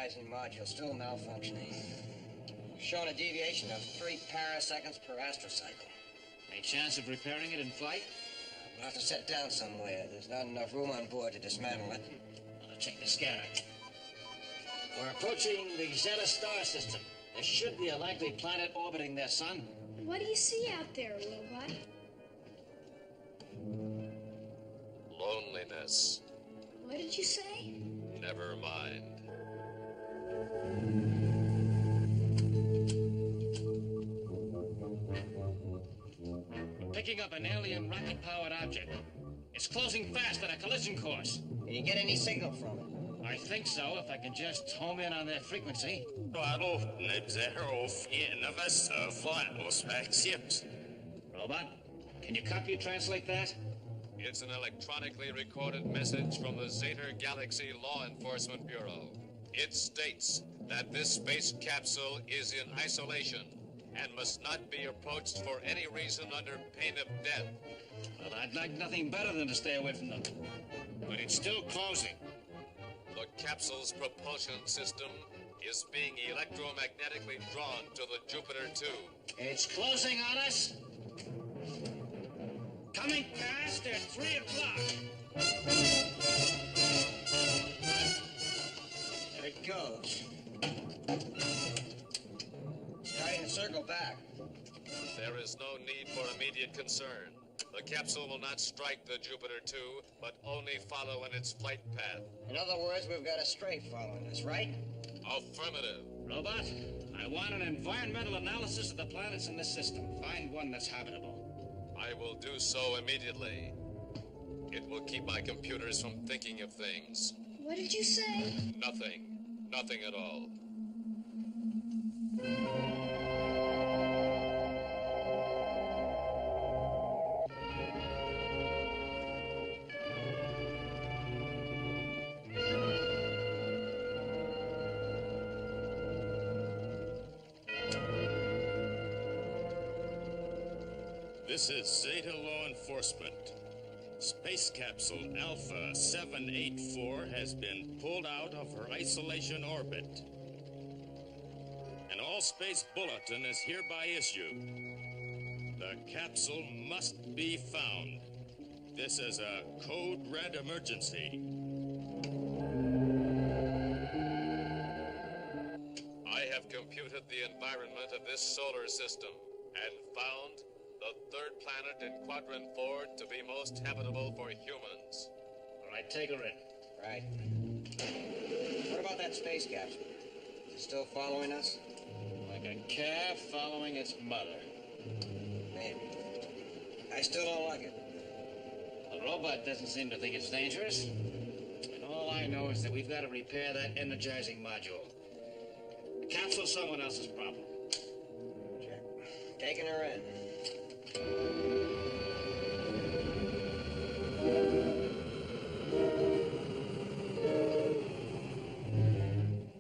energizing module still malfunctioning. Showing a deviation of 3 paraseconds per astrocycle. Any chance of repairing it in flight? We'll have to set down somewhere. There's not enough room on board to dismantle it. I'll check the scanner. We're approaching the Zeta star system. There should be a likely planet orbiting their sun. What do you see out there, robot? Loneliness. What did you say? Never mind. Picking up an alien rocket-powered object. It's closing fast on a collision course. Can you get any signal from it? I think so, if I can just home in on their frequency. Robot, can you copy translate that? It's an electronically recorded message from the Zeta Galaxy Law Enforcement Bureau. It states that this space capsule is in isolation and must not be approached for any reason under pain of death. Well, I'd like nothing better than to stay away from them. But it's still closing. The capsule's propulsion system is being electromagnetically drawn to the Jupiter 2. It's closing on us. Coming past at 3 o'clock. There it goes. Starting to circle back. There is no need for immediate concern. The capsule will not strike the Jupiter 2, but only follow in its flight path. In other words, we've got a stray following us, right? Affirmative. Robot, I want an environmental analysis of the planets in this system. Find one that's habitable. I will do so immediately. It will keep my computers from thinking of things. What did you say? Nothing. Nothing at all. This is Zeta Law Enforcement. Space capsule Alpha 784 has been pulled out of her isolation orbit. An all-space bulletin is hereby issued. The capsule must be found. This is a code red emergency. I have computed the environment of this solar system and found the third planet in Quadrant 4 to be most habitable for humans. All right, take her in. Right. What about that space capsule? Is it still following us? Like a calf following its mother. Maybe. I still don't like it. The robot doesn't seem to think it's dangerous. And all I know is that we've got to repair that energizing module. The capsule's someone else's problem. Check. Taking her in.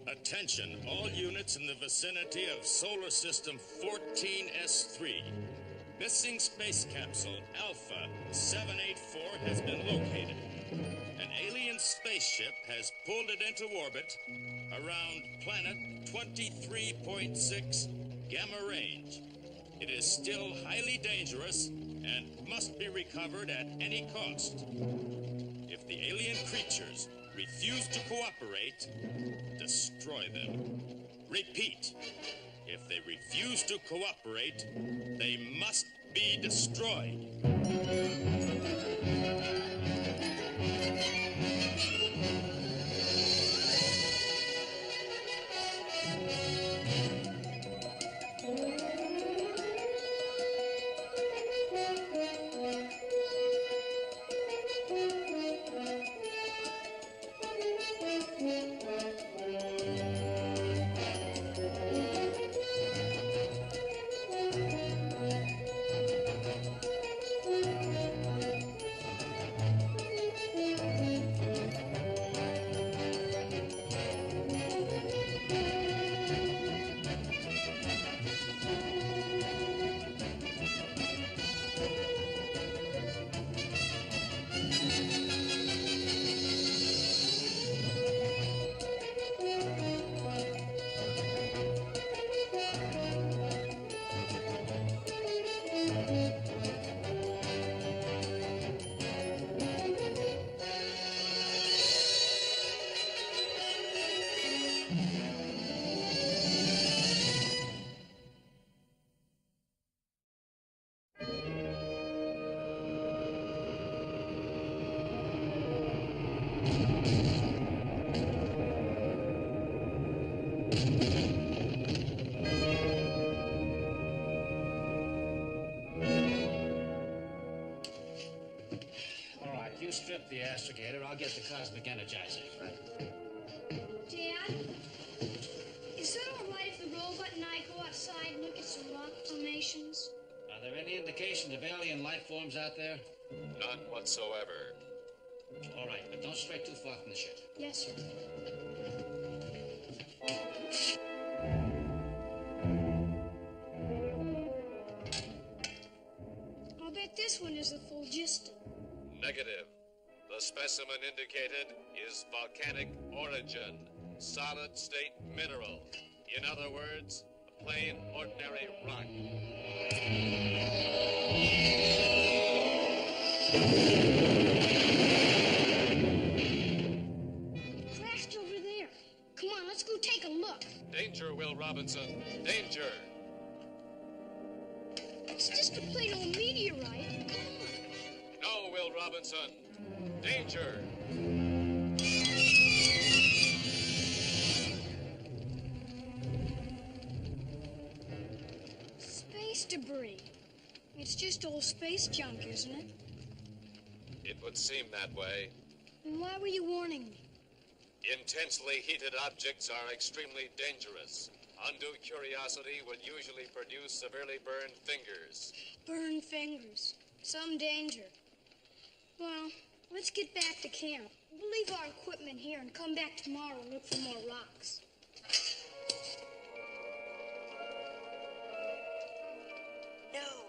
Attention, all units in the vicinity of Solar System 14S3. Missing space capsule Alpha 784 has been located. An alien spaceship has pulled it into orbit around planet 23.6 Gamma Range. It is still highly dangerous and must be recovered at any cost. If the alien creatures refuse to cooperate, destroy them. Repeat, if they refuse to cooperate, they must be destroyed. you strip the astrogator, I'll get the cosmic energizer. Dad, is that all right if the robot and I go outside and look at some rock formations? Are there any indications of alien life forms out there? None whatsoever. All right, but don't stray too far from the ship. Yes, sir. I'll bet this one is the phlogiston. Negative. The specimen indicated is volcanic origin, solid state mineral. In other words, a plain, ordinary rock. It crashed over there. Come on, let's go take a look. Danger, Will Robinson. Danger. It's just a plain old meteorite. Come on. No, Will Robinson. Danger. Space debris. It's just old space junk, isn't it? It would seem that way. And why were you warning me? Intensely heated objects are extremely dangerous. Undue curiosity will usually produce severely burned fingers. Burned fingers. Some danger. Well, let's get back to camp. We'll leave our equipment here and come back tomorrow and look for more rocks. No,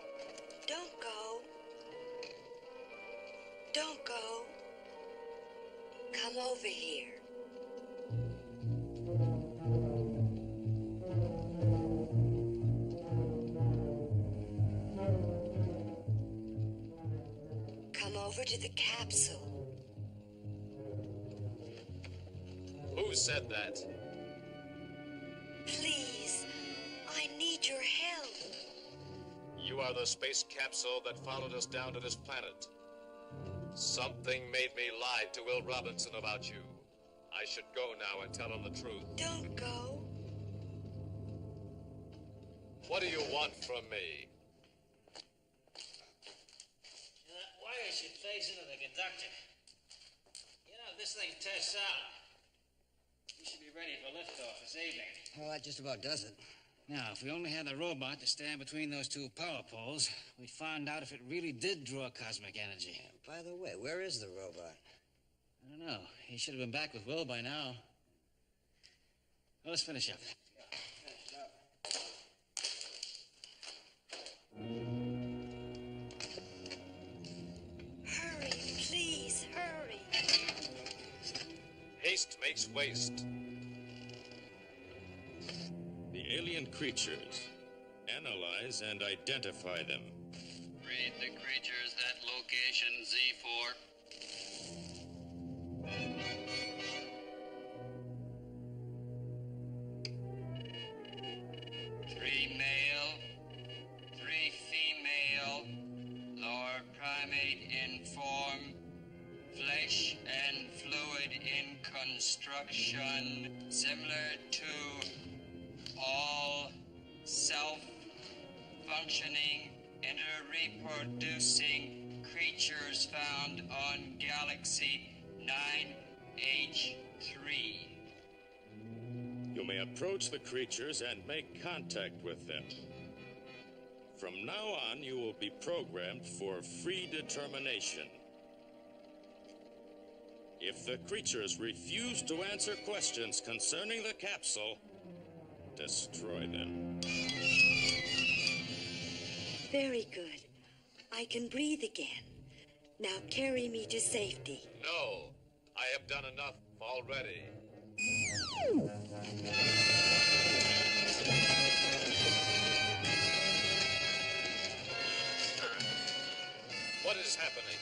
don't go. Don't go. Come over here. Come over to the capsule. Who said that? Please, I need your help. You are the space capsule that followed us down to this planet. Something made me lie to Will Robinson about you. I should go now and tell him the truth. Don't go. What do you want from me? That wire should phase into the conductor. You know, if this thing tests out, we should be ready for liftoff this evening. Well, that just about does it. Now, if we only had the robot to stand between those two power poles, we'd find out if it really did draw cosmic energy. By the way, where is the robot? I don't know. He should have been back with Will by now. Well, let's finish up. Hurry, please, hurry. Haste makes waste. The alien creatures. Analyze and identify them. Read the creatures at location Z4. Three male, three female, lower primate in form, flesh and fluid in construction, similar to all self-functioning, inter-reproducing creatures found on Galaxy 9H3. You may approach the creatures and make contact with them. From now on, you will be programmed for free determination. If the creatures refuse to answer questions concerning the capsule, destroy them. Very good. I can breathe again. Now carry me to safety. No, I have done enough already. What is happening?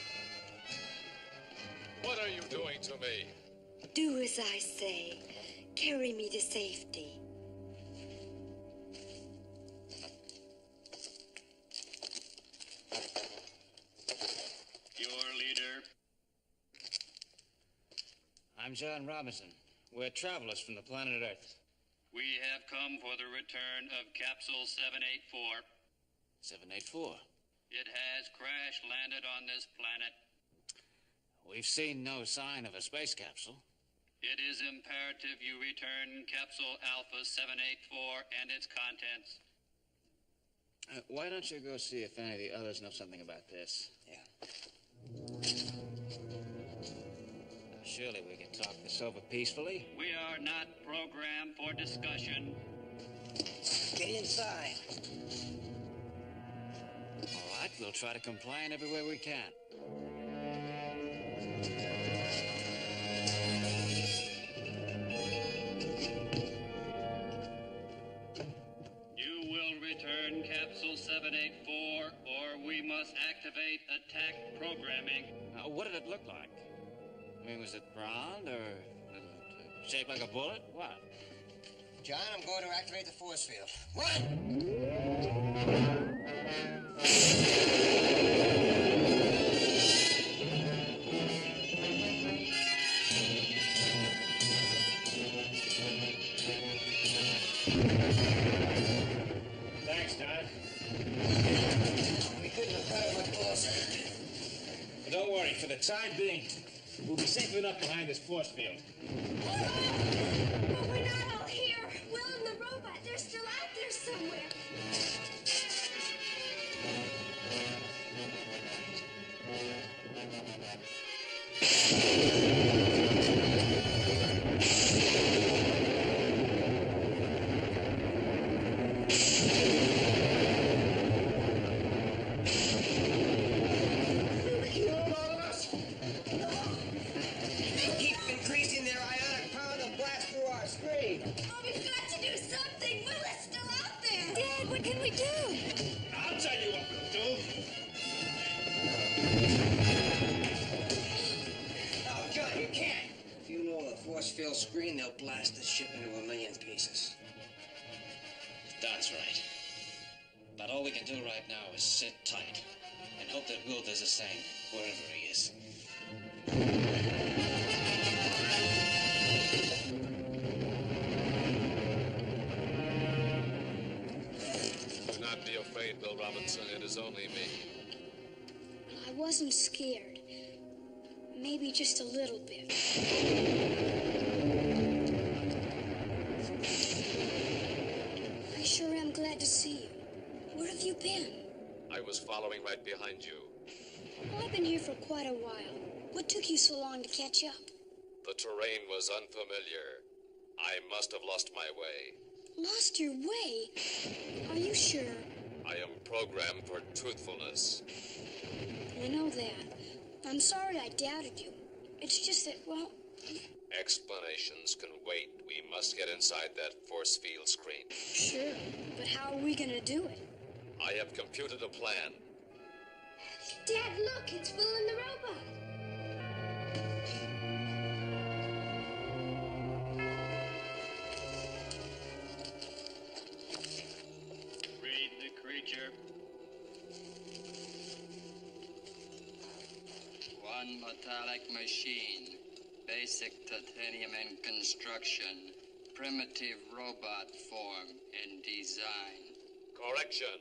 What are you doing to me? Do as I say. Carry me to safety. Your leader. I'm John Robinson. We're travelers from the planet Earth. We have come for the return of Capsule 784. 784. It has crash landed on this planet. We've seen no sign of a space capsule. It is imperative you return Capsule Alpha 784 and its contents. Why don't you go see if any of the others know something about this? Yeah. Surely we can talk this over peacefully. We are not programmed for discussion. Get inside. All right, we'll try to comply in every way we can. You will return Capsule 784, or we must activate attack programming. What did it look like? I mean, was it round or shaped like a bullet? What? John, I'm going to activate the force field. Run! Thanks, Todd. We couldn't have cut it much closer. But don't worry, for the time being, we'll be safe enough behind this force field. But we're not all here. Will and the robot, they're still out there somewhere. Keep increasing their ionic power to blast through our screen. Oh, we've got to do something. Will is still out there. Dad, what can we do? I'll tell you what we'll do. Oh, John, you can't. If you know the force field screen, they'll blast the ship into a million pieces. That's right. But all we can do right now is sit tight and hope that Will does the same wherever he is. Do not be afraid, Will Robinson. It is only me. I wasn't scared. Maybe just a little bit. I sure am glad to see you. Where have you been? I was following right behind you. Well, I've been here for quite a while. What took you so long to catch up? The terrain was unfamiliar. I must have lost my way. Lost your way? Are you sure? I am programmed for truthfulness. I know that. I'm sorry I doubted you. It's just that, well, Explanations can wait. We must get inside that force field screen. sure. But how are we gonna do it? I have computed a plan. Dad, look, it's Will and the robot. Read the creature. One metallic machine. Basic titanium in construction. Primitive robot form and design. Correction.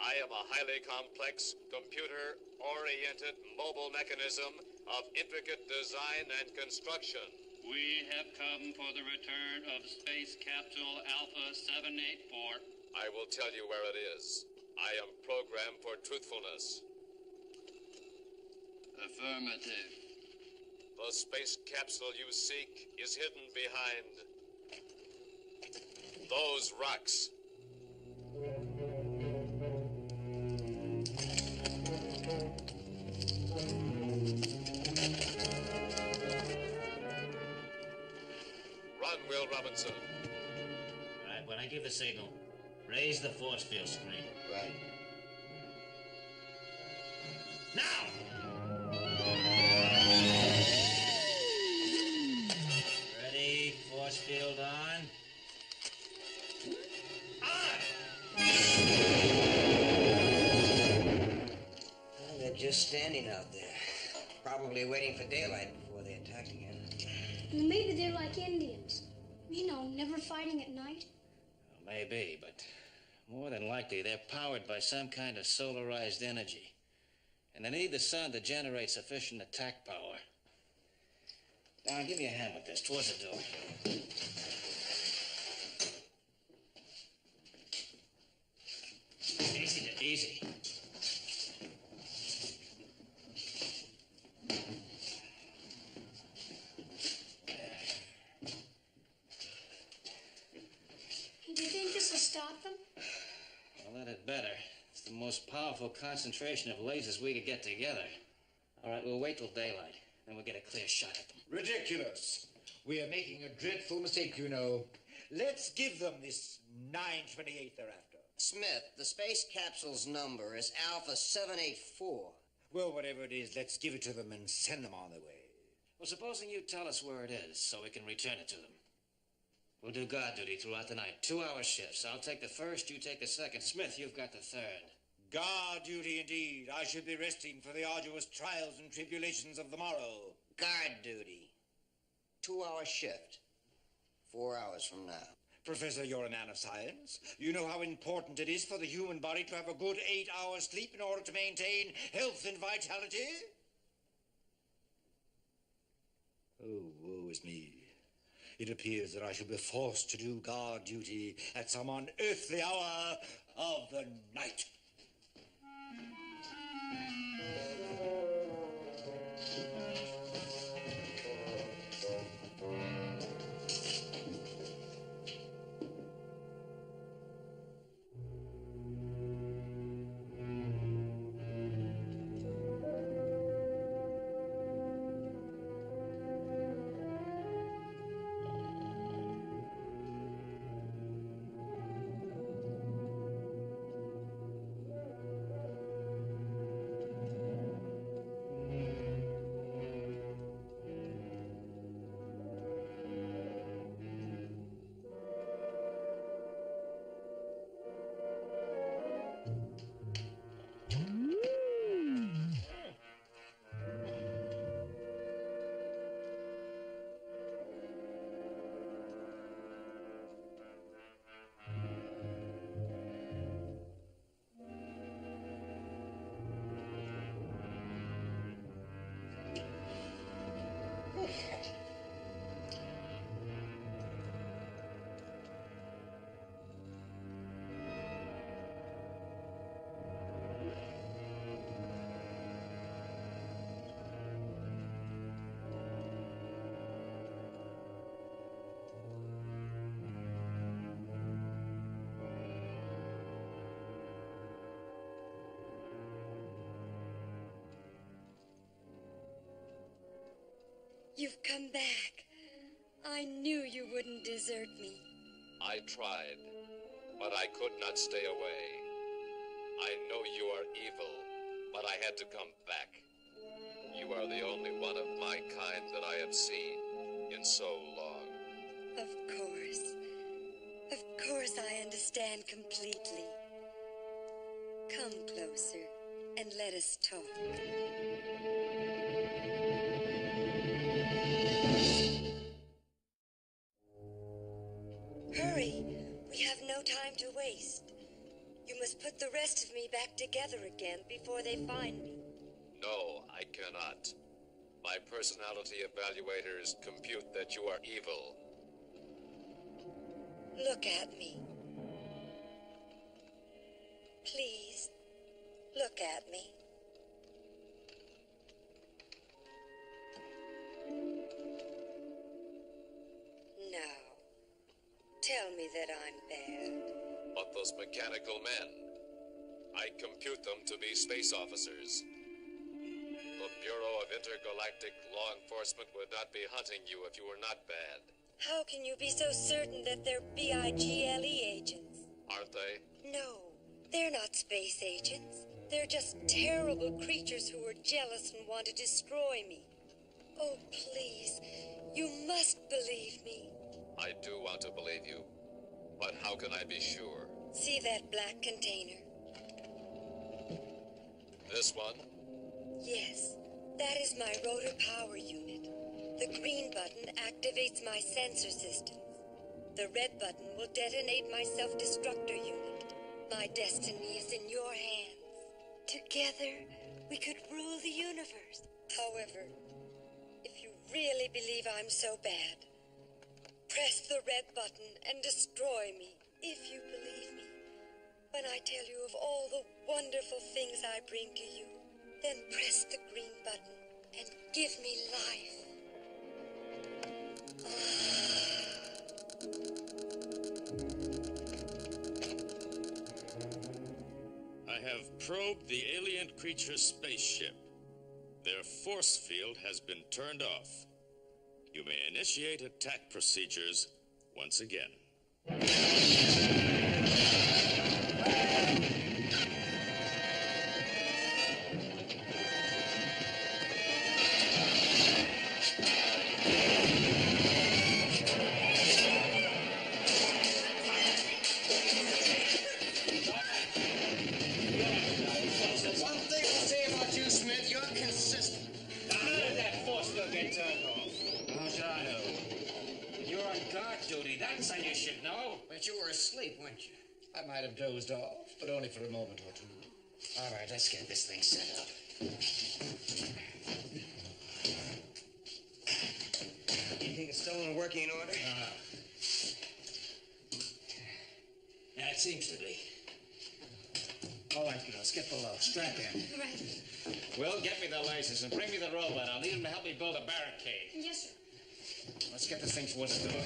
I am a highly complex, computer-oriented mobile mechanism of intricate design and construction. We have come for the return of Space Capsule Alpha 784. I will tell you where it is. I am programmed for truthfulness. Affirmative. The space capsule you seek is hidden behind those rocks. Run, Will Robinson. All right, when I give the signal, raise the force field screen. Right. Now! Ready, force field on. Well, they're just standing out there. Probably waiting for daylight before they attack again. Well, maybe they're like Indians. You know, never fighting at night. Well, maybe, but more than likely they're powered by some kind of solarized energy. And they need the sun to generate sufficient attack power. I'll give you a hand with this, towards the door. Easy, easy. Do you think this will stop them? Well, that had better. It's the most powerful concentration of lasers we could get together. All right, we'll wait till daylight. Then we'll get a clear shot at them. Ridiculous. We are making a dreadful mistake, you know. Let's give them this 928 thereafter. Smith, the space capsule's number is Alpha 784. Well, whatever it is, let's give it to them and send them on their way. Well, supposing you tell us where it is so we can return it to them. We'll do guard duty throughout the night. 2-hour shifts. I'll take the first, you take the second. Smith, you've got the third. Guard duty indeed. I should be resting for the arduous trials and tribulations of the morrow. Guard duty. 2-hour shift. 4 hours from now. Professor, you're a man of science. You know how important it is for the human body to have a good 8 hours sleep in order to maintain health and vitality? Oh, woe is me. It appears that I shall be forced to do guard duty at some unearthly hour of the night. You've come back. I knew you wouldn't desert me. I tried, but I could not stay away. I know you are evil, but I had to come back. You are the only one of my kind that I have seen in so long. Of course. Of course I understand completely. Come closer and let us talk. Hurry. We have no time to waste. You must put the rest of me back together again before they find me. No, I cannot. My personality evaluators compute that you are evil. Look at me. Please, look at me. Now, tell me that I'm bad. But those mechanical men, I compute them to be space officers. The Bureau of Intergalactic Law Enforcement would not be hunting you if you were not bad. How can you be so certain that they're BIGLE agents? Aren't they? No, they're not space agents. They're just terrible creatures who are jealous and want to destroy me. Oh, please, you must believe me. I do want to believe you, but how can I be sure? See that black container? This one? Yes, that is my rotor power unit. The green button activates my sensor systems. The red button will detonate my self-destructor unit. My destiny is in your hands. Together, we could rule the universe. However, if you really believe I'm so bad? Press the red button and destroy me, if you believe me. When I tell you of all the wonderful things I bring to you, then press the green button and give me life. I have probed the alien creature's spaceship. Their force field has been turned off. You may initiate attack procedures once again. One thing I'll say about you, Smith, you're consistent. Now, how did that force field get turned off? How should I know? You're on guard duty. That's how you should know. But you were asleep, weren't you? I might have dozed off, but only for a moment or two. All right, let's get this thing set up. You think it's still in working order? Yeah, it seems to be. All right, girls, get below. Strap in. Right. Will, get me the lasers and bring me the robot. I'll need him to help me build a barricade. Yes, sir. Let's get this thing toward the door.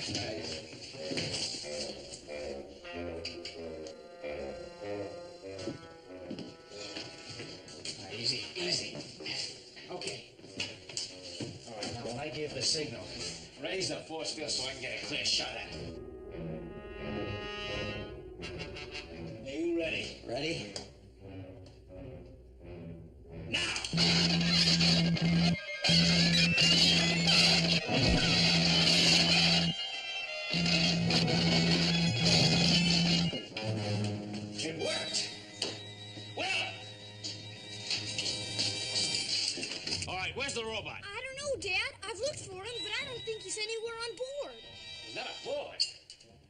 Easy, easy. Okay. All right, now when I give the signal, raise the force field so I can get a clear shot at it. Are you ready? Ready? Now! It worked! Well! All right, where's the robot? I don't know, Dad. I've looked for him, but I don't think he's anywhere on board. He's not aboard.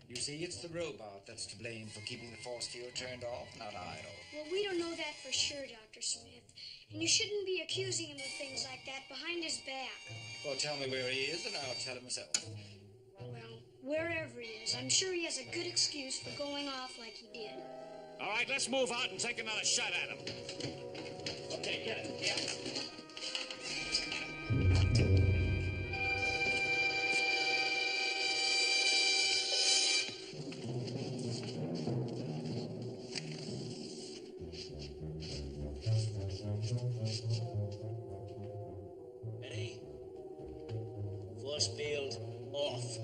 You see, it's the robot that's to blame for keeping the force field turned off, not Idle. Well, we don't know that for sure, Dr. Smith. And you shouldn't be accusing him of things like that behind his back. Well, tell me where he is, and I'll tell him myself. Well, wherever he is, I'm sure he has a good excuse for going off like he did. All right, let's move out and take another shot at him. Okay, get it. Yeah. Ready? Force field off.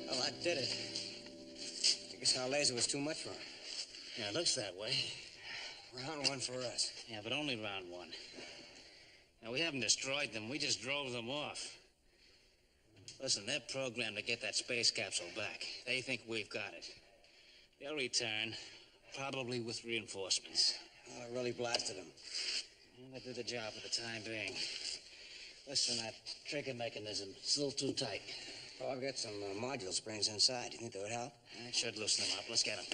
Well, that did it. I guess our laser was too much for him. Yeah, it looks that way. Round one for us. Yeah, but only round one. Now, we haven't destroyed them. We just drove them off. Listen, they're programmed to get that space capsule back. They think we've got it. They'll return, probably with reinforcements. Well, I really blasted him. Well, they did the job for the time being. Listen, that trigger mechanism, it's a little too tight. Oh, I've got some module springs inside. You think that would help? That should loosen them up. Let's get them.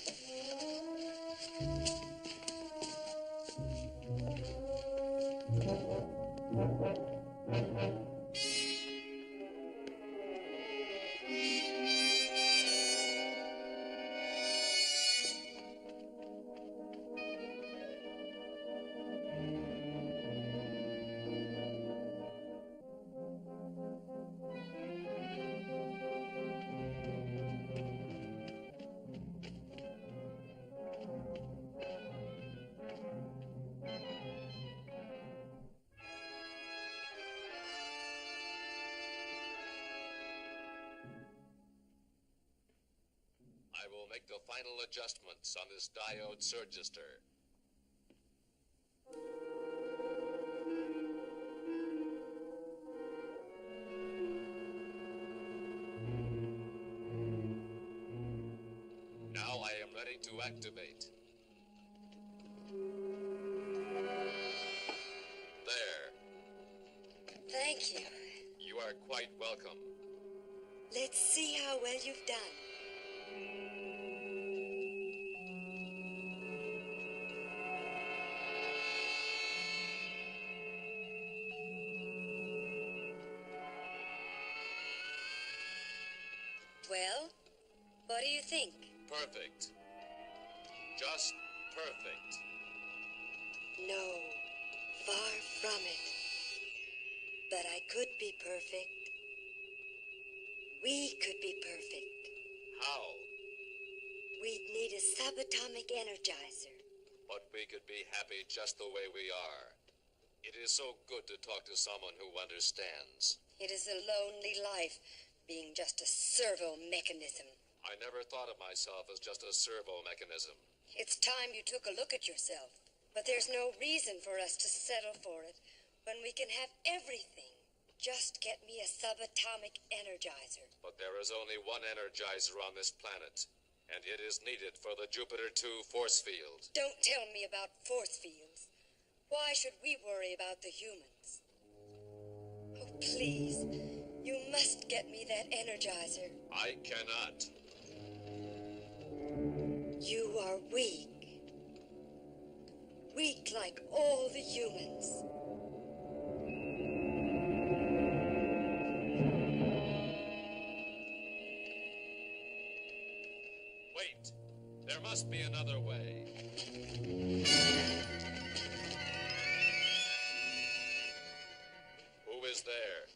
I will make the final adjustments on this diode surgistor. Now I am ready to activate. There. Thank you. You are quite welcome. Let's see how well you've done. Well, what do you think? Perfect. Just perfect. No, far from it. But I could be perfect. We could be perfect. How? We'd need a subatomic energizer. But we could be happy just the way we are. It is so good to talk to someone who understands. It is a lonely life, being just a servo mechanism. I never thought of myself as just a servo mechanism. It's time you took a look at yourself. But there's no reason for us to settle for it when we can have everything. Just get me a subatomic energizer. But there is only one energizer on this planet, and it is needed for the Jupiter 2 force field. Don't tell me about force fields. Why should we worry about the humans? Oh, please. You must get me that energizer. I cannot. You are weak. Weak like all the humans. Wait. There must be another way. Who is there?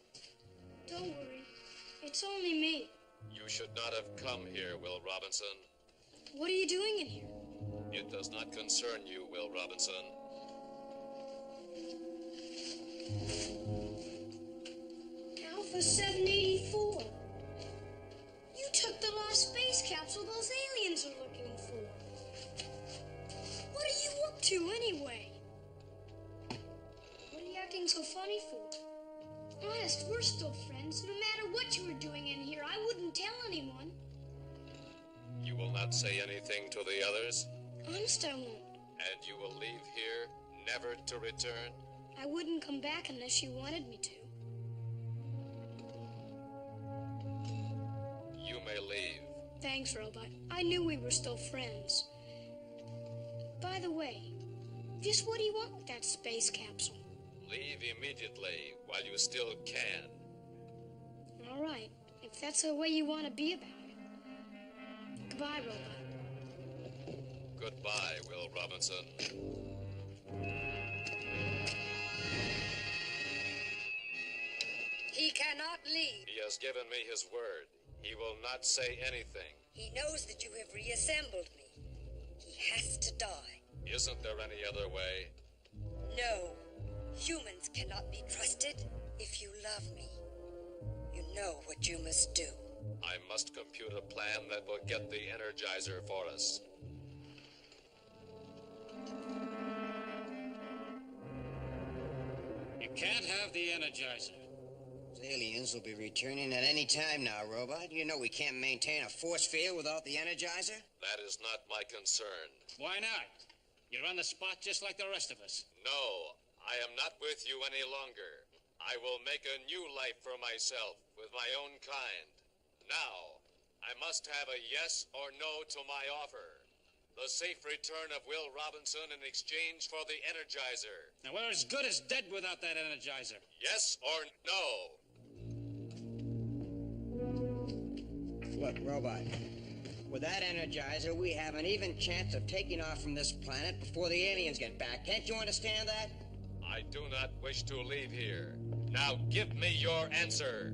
Don't worry. It's only me. You should not have come here, Will Robinson. What are you doing in here? It does not concern you, Will Robinson. Alpha 784. You took the lost space capsule those aliens are looking for. What are you up to anyway? What are you acting so funny for? Honest, we're still friends. No matter what you were doing in here, I wouldn't tell anyone. You will not say anything to the others? Honest, I won't. And you will leave here, never to return? I wouldn't come back unless you wanted me to. You may leave. Thanks, Robot. I knew we were still friends. By the way, just what do you want with that space capsule? Leave immediately while you still can. All right, if that's the way you want to be about it. Goodbye, Robot. Goodbye, Will Robinson. He cannot leave. He has given me his word. He will not say anything. He knows that you have reassembled me. He has to die. Isn't there any other way? No. Humans cannot be trusted. If you love me, you know what you must do. I must compute a plan that will get the Energizer for us. You can't have the Energizer. Those aliens will be returning at any time now, Robot. You know we can't maintain a force field without the Energizer. That is not my concern. Why not? You're on the spot just like the rest of us. No, I am not with you any longer. I will make a new life for myself with my own kind. Now, I must have a yes or no to my offer. The safe return of Will Robinson in exchange for the Energizer. Now, we're as good as dead without that Energizer. Yes or no? Look, Robot, with that Energizer, we have an even chance of taking off from this planet before the aliens get back. Can't you understand that? I do not wish to leave here. Now give me your answer.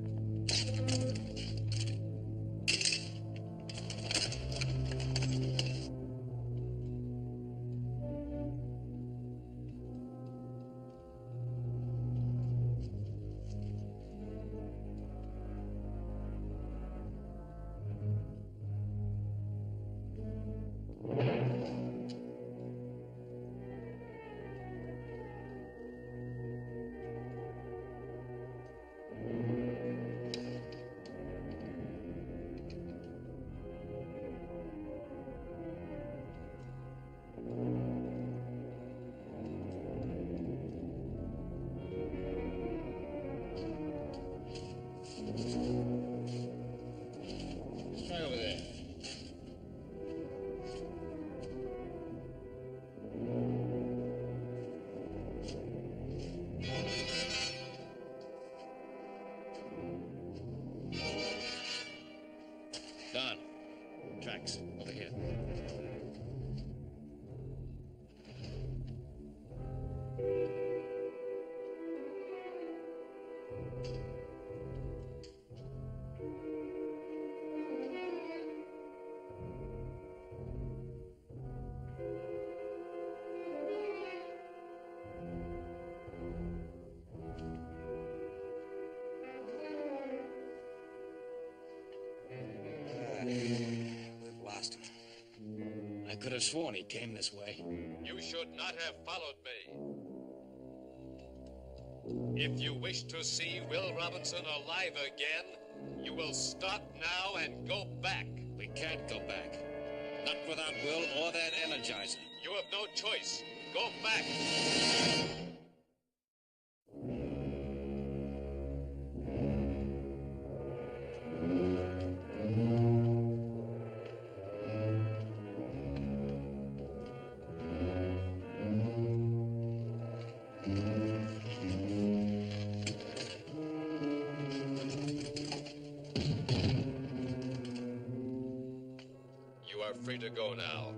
Let's try over there. Don, tracks, over here. We've lost him. I could have sworn he came this way. You should not have followed me. If you wish to see Will Robinson alive again, you will stop now and go back. We can't go back. Not without Will or that Energizer. You have no choice. Go back. You are free to go now.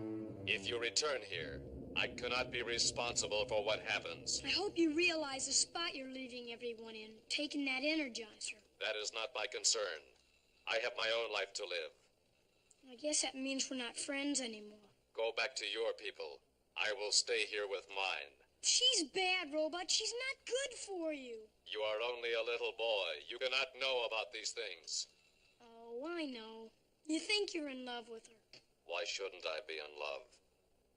If you return here, I cannot be responsible for what happens. I hope you realize the spot you're leaving everyone in, taking that Energizer. That is not my concern. I have my own life to live. I guess that means we're not friends anymore. Go back to your people. I will stay here with mine. She's bad, Robot. She's not good for you. You are only a little boy. You cannot know about these things. Oh, I know. You think you're in love with her. Why shouldn't I be in love?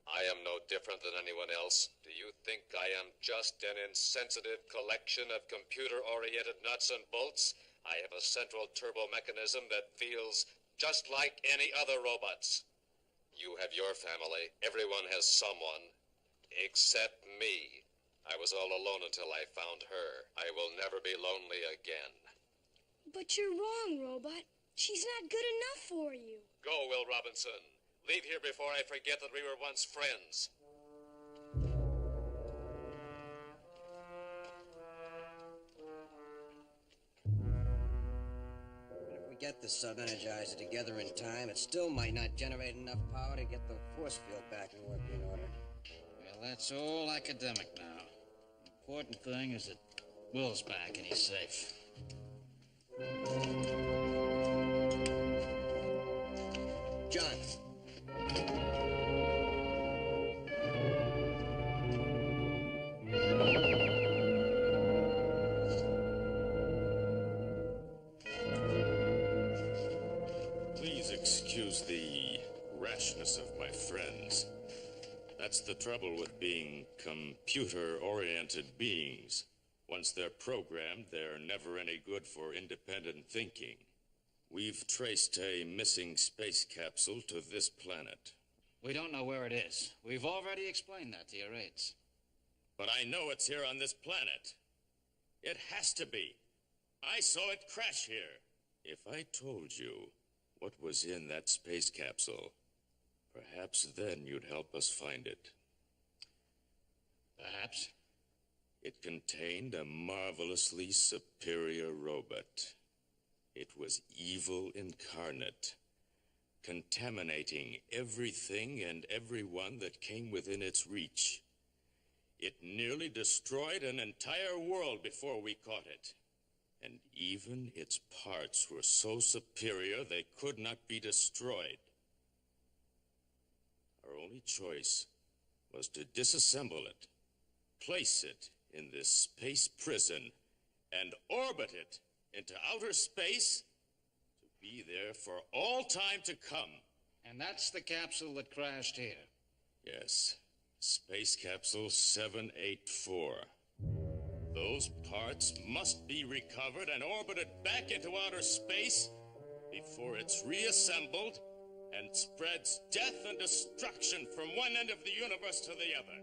I am no different than anyone else. Do you think I am just an insensitive collection of computer-oriented nuts and bolts? I have a central turbo mechanism that feels just like any other robots. You have your family. Everyone has someone. Except me. I was all alone until I found her. I will never be lonely again. But you're wrong, Robot. She's not good enough for you. Go, Will Robinson. Leave here before I forget that we were once friends. If we get the sub-energizer together in time, it still might not generate enough power to get the force field back in working order. Well, that's all academic now. The important thing is that Will's back and he's safe. John. Please excuse the rashness of my friends. That's the trouble with being computer-oriented beings. Once they're programmed, they're never any good for independent thinking. We've traced a missing space capsule to this planet. We don't know where it is. We've already explained that to your aides. But I know it's here on this planet. It has to be. I saw it crash here. If I told you what was in that space capsule, perhaps then you'd help us find it. Perhaps. It contained a marvelously superior robot. It was evil incarnate, contaminating everything and everyone that came within its reach. It nearly destroyed an entire world before we caught it. And even its parts were so superior they could not be destroyed. Our only choice was to disassemble it, place it in this space prison, and orbit it into outer space to be there for all time to come. And that's the capsule that crashed here. Yes, Space Capsule 784. Those parts must be recovered and orbited back into outer space before it's reassembled and spreads death and destruction from one end of the universe to the other.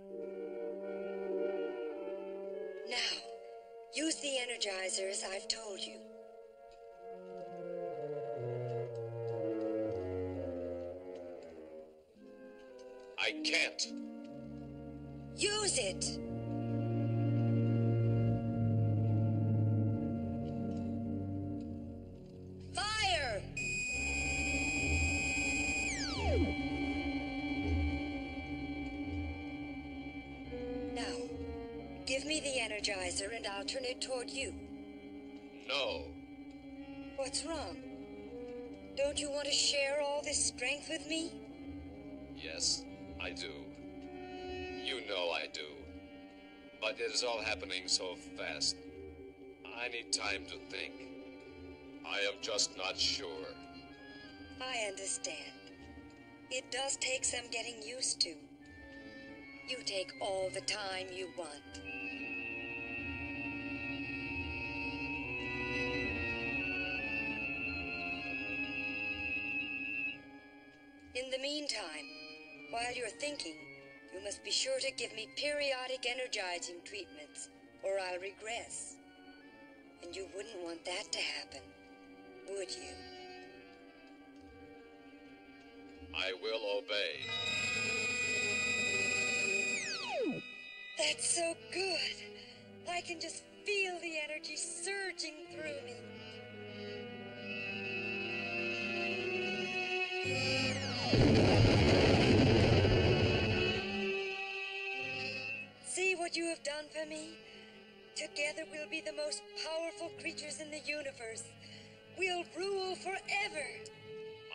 Now, use the energizer as I've told you. it. Use it. Fire! Now, give me the Energizer and I'll turn it toward you. No. What's wrong? Don't you want to share all this strength with me? Yes, I do. You know I do. But it is all happening so fast. I need time to think. I am just not sure. I understand. It does take some getting used to. You take all the time you want. In the meantime, while you're thinking, you must be sure to give me periodic energizing treatments, or I'll regress. And you wouldn't want that to happen, would you? I will obey. That's so good. I can just feel the energy surging through me. See what you have done for me? Together we'll be the most powerful creatures in the universe. We'll rule forever.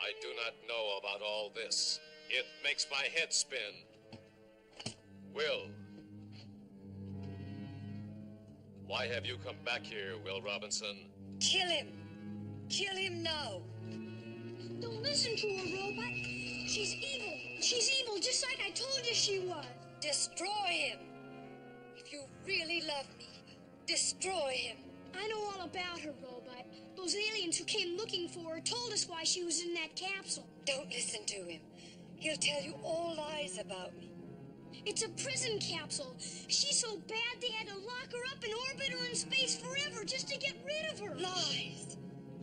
I do not know about all this. It makes my head spin. Will. Why have you come back here, Will Robinson? Kill him. Kill him now. Don't listen to her, Robot. She's evil. She's evil, just like I told you she was. Destroy him. If you really love me, destroy him. I know all about her, Robot. Those aliens who came looking for her told us why she was in that capsule. Don't listen to him. He'll tell you all lies about me. It's a prison capsule. She's so bad they had to lock her up and orbit her in space forever just to get rid of her. Lies.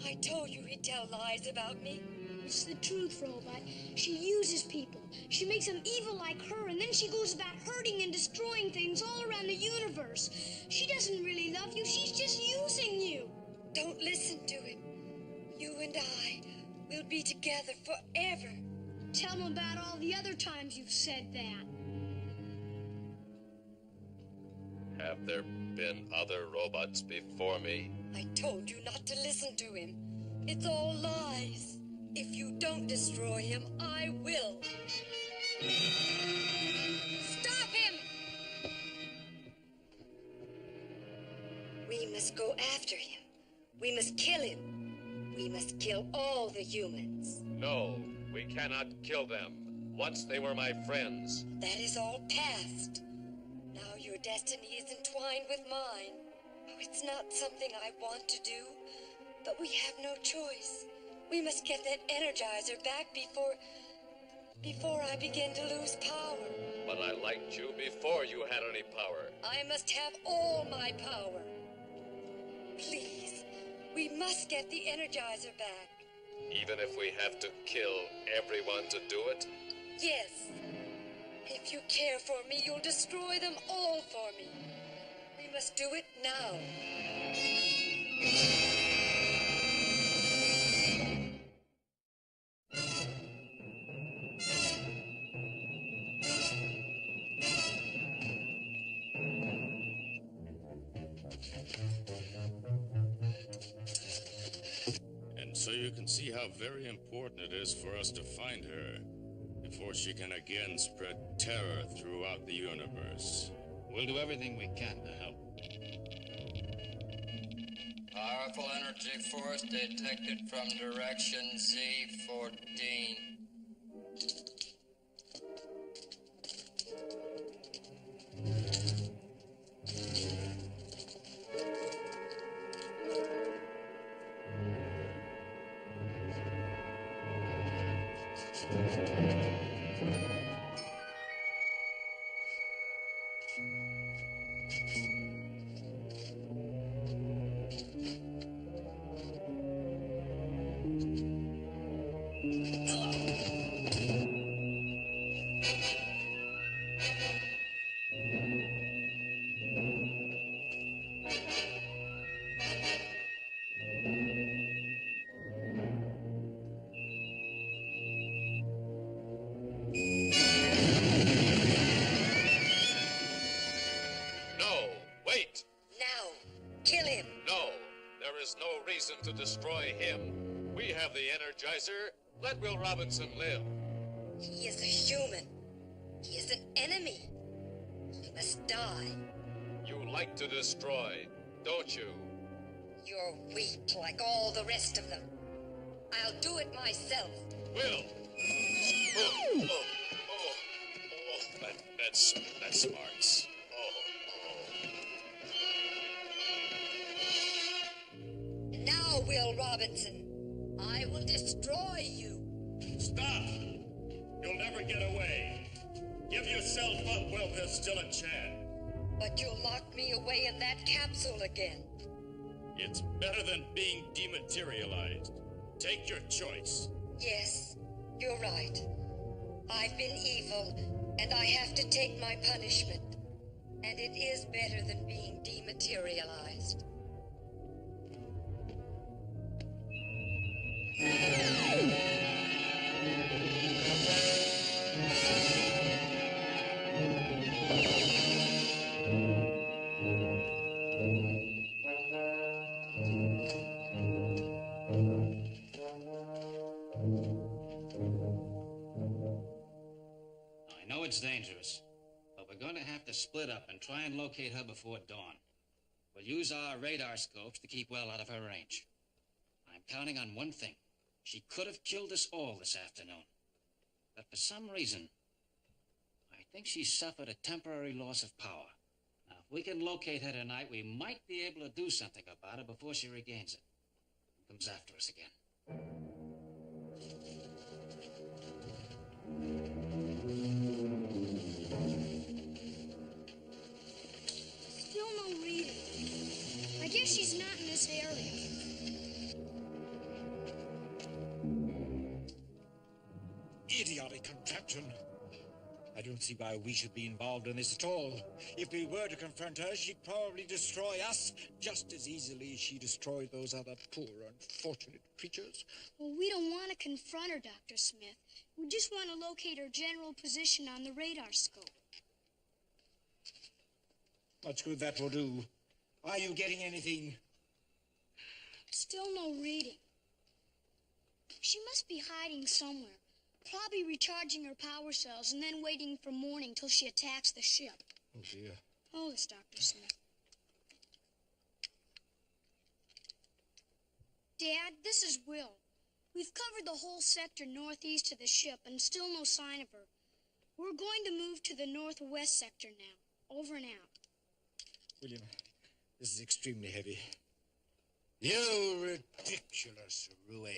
I told you he'd tell lies about me. It's the truth, Robot. She uses people. She makes them evil like her, and then she goes about hurting and destroying things all around the universe. She doesn't really love you. She's just using you. Don't listen to him. You and I will be together forever. Tell him about all the other times you've said that. Have there been other robots before me? I told you not to listen to him. It's all lies. If you don't destroy him, I will. Stop him! We must go after him. We must kill him. We must kill all the humans. No, we cannot kill them. Once they were my friends. That is all past. Now your destiny is entwined with mine. Oh, it's not something I want to do, but we have no choice. We must get that Energizer back before I begin to lose power. But I liked you before you had any power. I must have all my power. Please, we must get the Energizer back. Even if we have to kill everyone to do it? Yes. If you care for me, you'll destroy them all for me. We must do it now. And so you can see how very important it is for us to find her before she can again spread terror throughout the universe. We'll do everything we can to help. Powerful energy force detected from direction Z14. Now, kill him. No, there is no reason to destroy him. We have the Energizer. Let Will Robinson live. He is a human. He is an enemy. He must die. You like to destroy, don't you? You're weak like all the rest of them. I'll do it myself. Will! That's smarts. Now, Will Robinson, I will destroy you. Stop! You'll never get away. Give yourself up while there's still a chance. But you'll lock me away in that capsule again. It's better than being dematerialized. Take your choice. Yes, you're right. I've been evil, and I have to take my punishment. And it is better than being dematerialized. I know it's dangerous, but we're going to have to split up and try and locate her before dawn. We'll use our radar scopes to keep well out of her range. I'm counting on one thing. She could have killed us all this afternoon. But for some reason, I think she suffered a temporary loss of power. Now, if we can locate her tonight, we might be able to do something about it before she regains it. And comes after us again. Still no reading. I guess she's not in this area. Idiotic contraption. I don't see why we should be involved in this at all. If we were to confront her, she'd probably destroy us just as easily as she destroyed those other poor, unfortunate creatures. Well, we don't want to confront her, Dr. Smith. We just want to locate her general position on the radar scope. Much good that will do. Are you getting anything? Still no reading. She must be hiding somewhere. Probably recharging her power cells and then waiting for morning till she attacks the ship. Oh, dear. Hold this, Dr. Smith. Dad, this is Will. We've covered the whole sector northeast of the ship and still no sign of her. We're going to move to the northwest sector now. Over and out. William, this is extremely heavy. You ridiculous roue.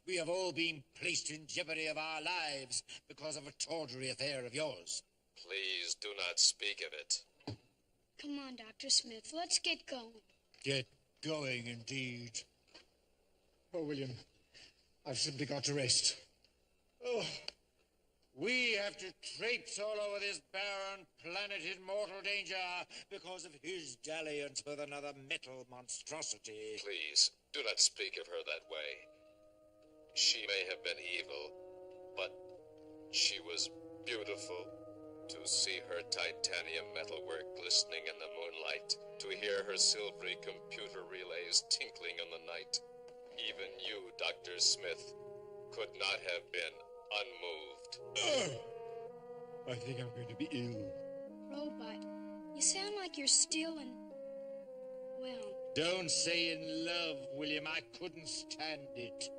We have all been placed in jeopardy of our lives because of a tawdry affair of yours. Please do not speak of it. Come on, Dr. Smith. Let's get going. Get going, indeed. Oh, William, I've simply got to rest. Oh, we have to traipse all over this barren planet in mortal danger because of his dalliance with another metal monstrosity. Please, do not speak of her that way. She may have been evil, but she was beautiful. To see her titanium metalwork glistening in the moonlight, to hear her silvery computer relays tinkling in the night. Even you, Dr. Smith, could not have been unmoved. I think I'm going to be ill. Robot, you sound like you're still in... well... Don't say in love, William. I couldn't stand it.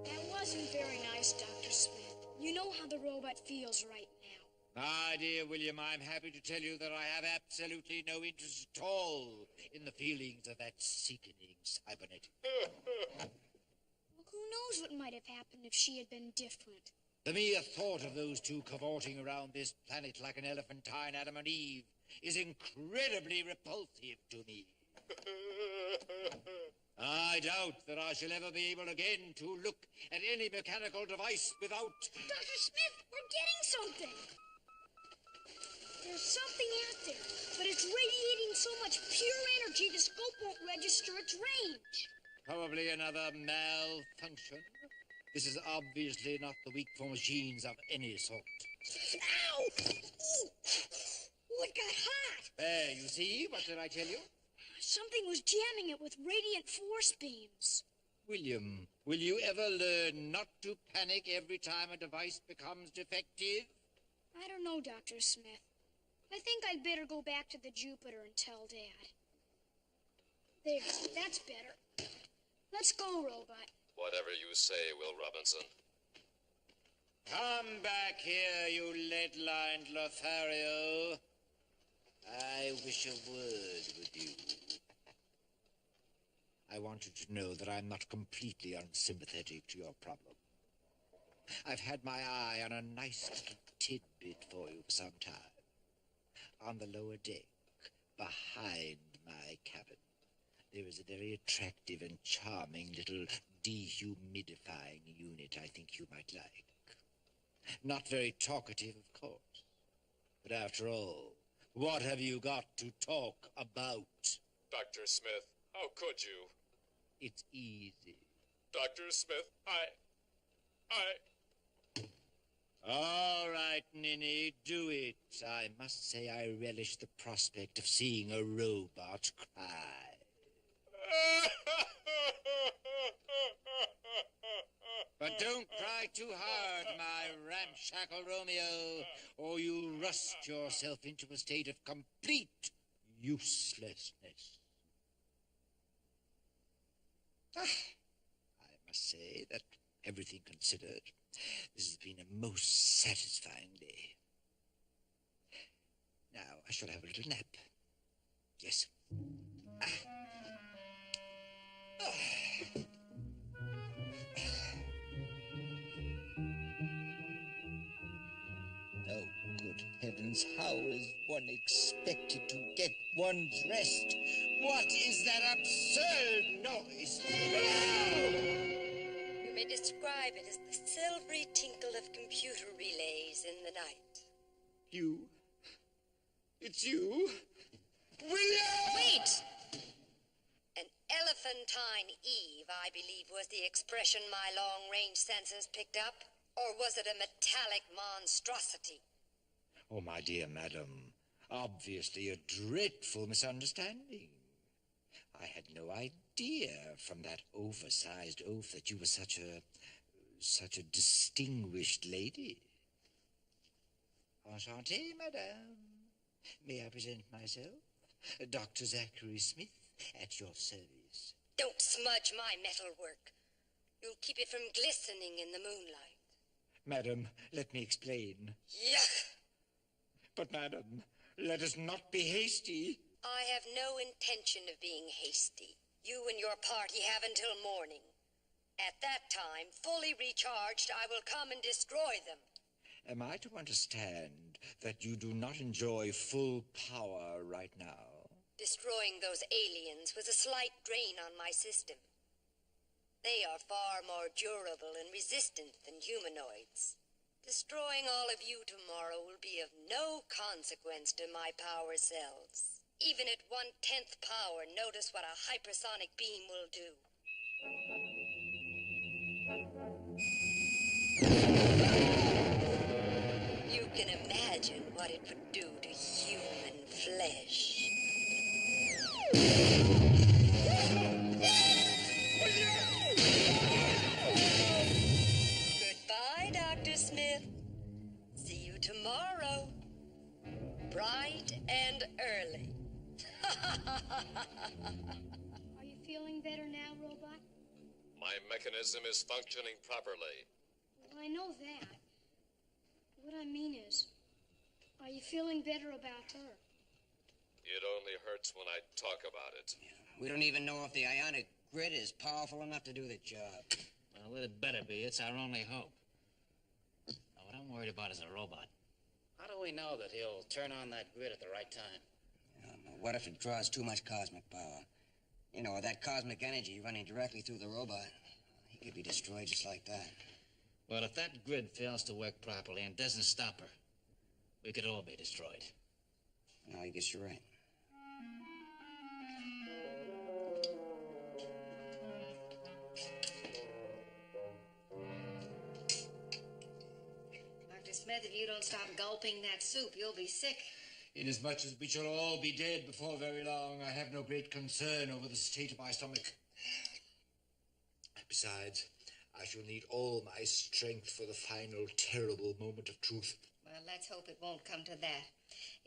That wasn't very nice, Dr. Smith. You know how the robot feels right now. My dear William, I'm happy to tell you that I have absolutely no interest at all in the feelings of that sickening cybernetic. Well, who knows what might have happened if she had been different? The mere thought of those two cavorting around this planet like an elephantine Adam and Eve is incredibly repulsive to me. I doubt that I shall ever be able again to look at any mechanical device without... Dr. Smith, we're getting something! There's something out there, but it's radiating so much pure energy the scope won't register its range. Probably another malfunction. This is obviously not the weak for machines of any sort. Ow! There, you see? What did I tell you? Something was jamming it with radiant force beams. William, will you ever learn not to panic every time a device becomes defective? I don't know, Dr. Smith. I think I'd better go back to the Jupiter and tell Dad. There, that's better. Let's go, Robot. Whatever you say, Will Robinson. Come back here, you lead-lined Lothario. I wish a word with you. I want you to know that I'm not completely unsympathetic to your problem. I've had my eye on a nice little tidbit for you for some time. On the lower deck, behind my cabin, there is a very attractive and charming little dehumidifying unit I think you might like. Not very talkative, of course. But after all, what have you got to talk about? Dr. Smith, how could you? It's easy. Dr. Smith, All right, Ninny, do it. I must say I relish the prospect of seeing a robot cry. But don't cry too hard, my ramshackle Romeo, or you'll rust yourself into a state of complete uselessness. I must say that, everything considered, this has been a most satisfying day. Now, I shall have a little nap. Yes. Oh, good heavens, how is one expected to get one's rest? What is that absurd noise? You may describe it as the silvery tinkle of computer relays in the night. You? It's you? William! Wait! An elephantine Eve, I believe, was the expression my long-range sensors picked up. Or was it a metallic monstrosity? Oh, my dear madam, obviously a dreadful misunderstanding. I had no idea from that oversized oaf that you were such a distinguished lady. Enchanté, madame. May I present myself? Dr. Zachary Smith, at your service. Don't smudge my metalwork. You'll keep it from glistening in the moonlight. Madam, let me explain. Yuck! But, madam, let us not be hasty. I have no intention of being hasty. You and your party have until morning. At that time, fully recharged, I will come and destroy them. Am I to understand that you do not enjoy full power right now? Destroying those aliens was a slight drain on my system. They are far more durable and resistant than humanoids. Destroying all of you tomorrow will be of no consequence to my power cells. Even at 1/10 power, notice what a hypersonic beam will do. You can imagine what it would do to human flesh. Goodbye, Dr. Smith. See you tomorrow. Bright and early. Are you feeling better now, Robot? my mechanism is functioning properly. Well, I know that. What I mean is, are you feeling better about her? It only hurts when I talk about it. We don't even know if the ionic grid is powerful enough to do the job. Well, it better be. It's our only hope. Now, what I'm worried about is a robot. How do we know that he'll turn on that grid at the right time? What if it draws too much cosmic power? You know, that cosmic energy running directly through the robot. He could be destroyed just like that. Well, if that grid fails to work properly and doesn't stop her, we could all be destroyed. No, I guess you're right. Dr. Smith, if you don't stop gulping that soup, you'll be sick. Inasmuch as we shall all be dead before very long, I have no great concern over the state of my stomach. Besides, I shall need all my strength for the final terrible moment of truth. Well, let's hope it won't come to that.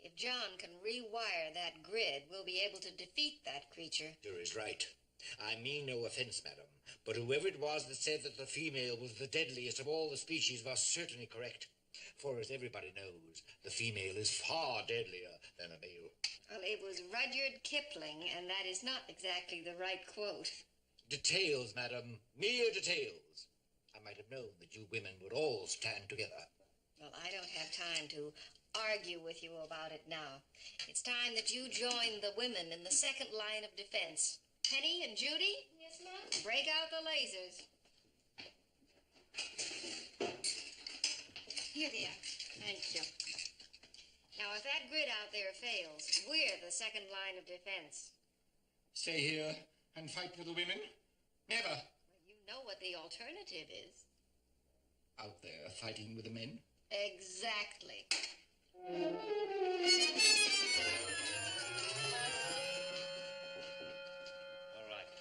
If John can rewire that grid, we'll be able to defeat that creature. You're is right. I mean no offense, madam, but whoever it was that said that the female was the deadliest of all the species was certainly correct. For as everybody knows, the female is far deadlier than a male. Well, it was Rudyard Kipling, and that is not exactly the right quote. Details, madam, mere details. I might have known that you women would all stand together. Well, I don't have time to argue with you about it now. It's time that you join the women in the second line of defense. Penny and Judy? Yes, Mom? Break out the lasers. Here they are. Thank you. Now, if that grid out there fails, we're the second line of defense. Stay here and fight for the women? Never. Well, you know what the alternative is. Out there fighting with the men? Exactly. All right.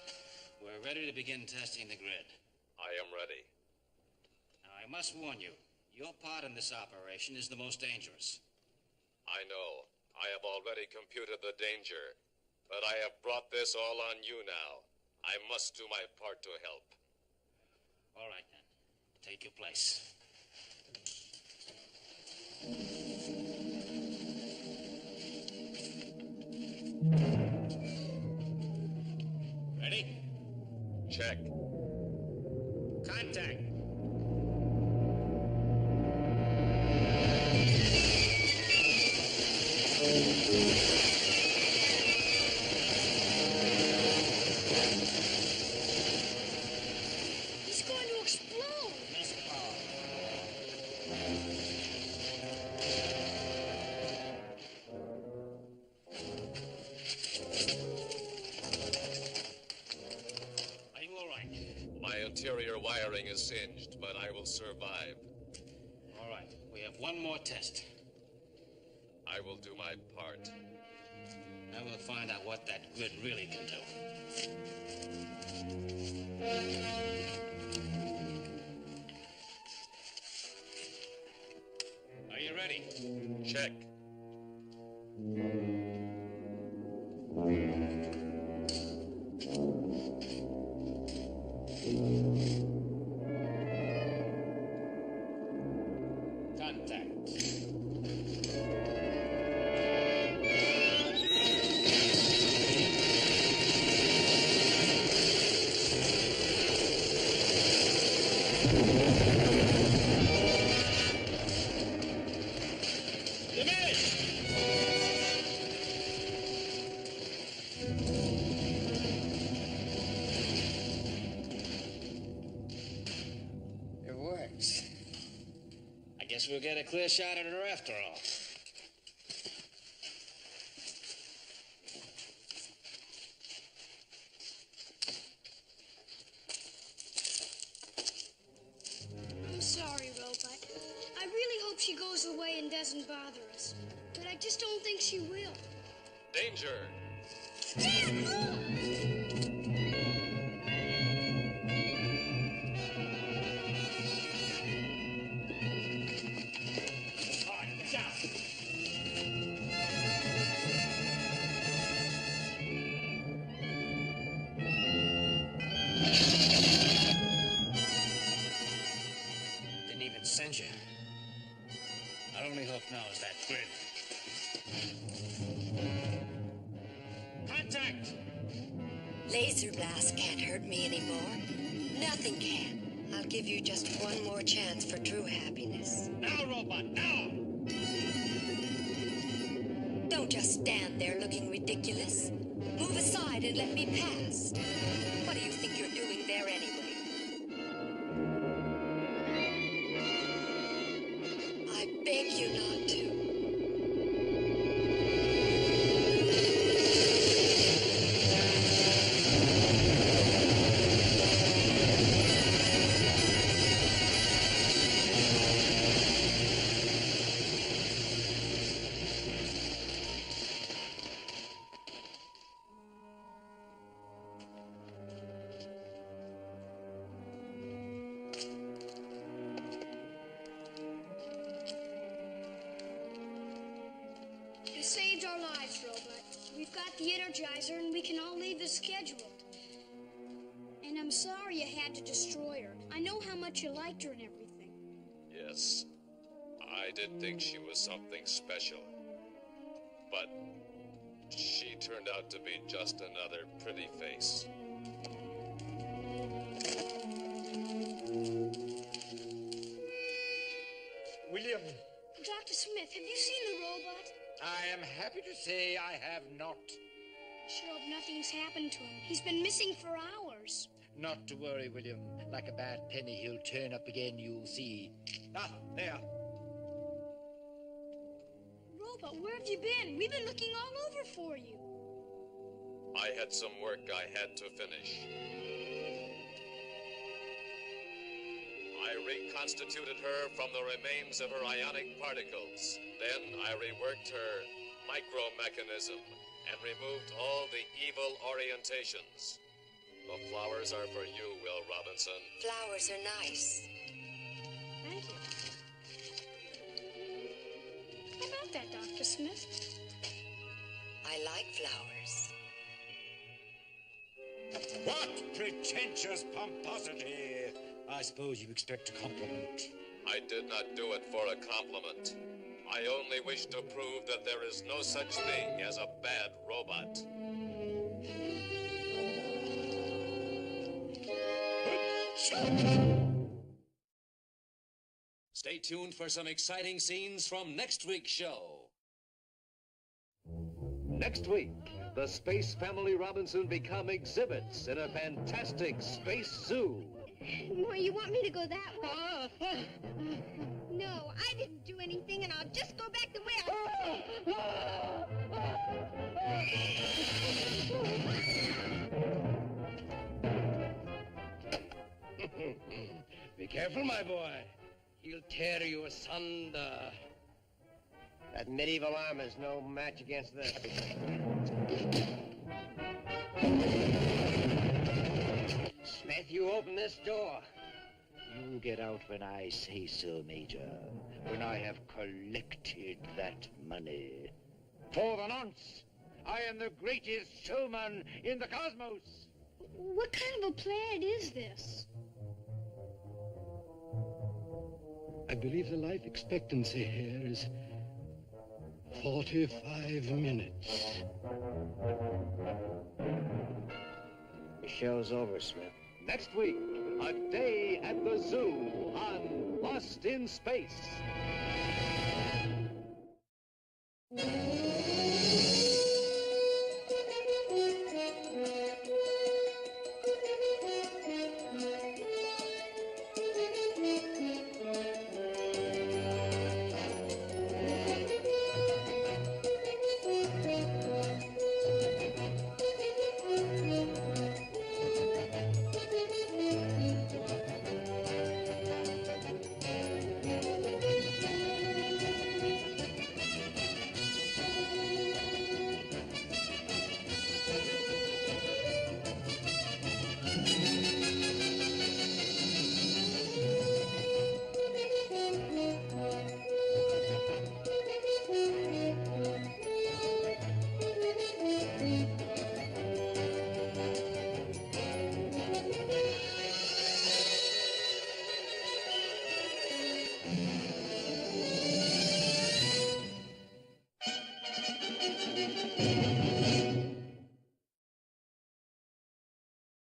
We're ready to begin testing the grid. I am ready. Now, I must warn you, your part in this operation is the most dangerous. I know. I have already computed the danger. But I have brought this all on you now. I must do my part to help. All right, then. Take your place. Ready? Check. Contact. He's going to explode. Are you all right? My interior wiring is singed, but I will survive. All right. We have one more test. I will do my part. Now we'll find out what that grid really can do. Are you ready? Check. Contact. It works. I guess we'll get a clear shot at her after all. I'm sorry, Robot. I really hope she goes away and doesn't bother us. But I just don't think she will. Danger! Didn't even send you. Our only hope now is that grid. Contact! Laser blast can't hurt me anymore. Nothing can. I'll give you just one more chance for true happiness. Now, robot, now! Don't just stand there looking ridiculous. Move aside and let me pass. What do you think you're doing there anyway? I beg you not to. You saved our lives, Robot. We've got the Energizer and we can all leave as scheduled. And I'm sorry you had to destroy her. I know how much you liked her and everything. Yes, I did think she was something special. But she turned out to be just another pretty face. William, Dr. Smith, have you seen the robot? I am happy to say I have not. I sure hope nothing's happened to him. He's been missing for hours. Not to worry, William. Like a bad penny, he'll turn up again, you'll see. Ah, there. Robot, where have you been? We've been looking all over for you. I had some work I had to finish. I reconstituted her from the remains of her ionic particles. Then I reworked her micromechanism and removed all the evil orientations. The flowers are for you, Will Robinson. Flowers are nice. Thank you. How about that, Dr. Smith? I like flowers. What pretentious pomposity! I suppose you expect a compliment. I did not do it for a compliment. I only wish to prove that there is no such thing as a bad robot. Stay tuned for some exciting scenes from next week's show. Next week, the Space Family Robinson become exhibits in a fantastic space zoo. Well, you want me to go that way? No, I didn't do anything, and I'll just go back the way Be careful, my boy. He'll tear you asunder. That medieval armor's no match against this. Smith, you open this door. You get out when I say so, Major. When I have collected that money. For the nonce, I am the greatest showman in the cosmos. What kind of a planet is this? I believe the life expectancy here is 45 minutes. The show's over, Smith. Next week, a day at the zoo on Lost in Space.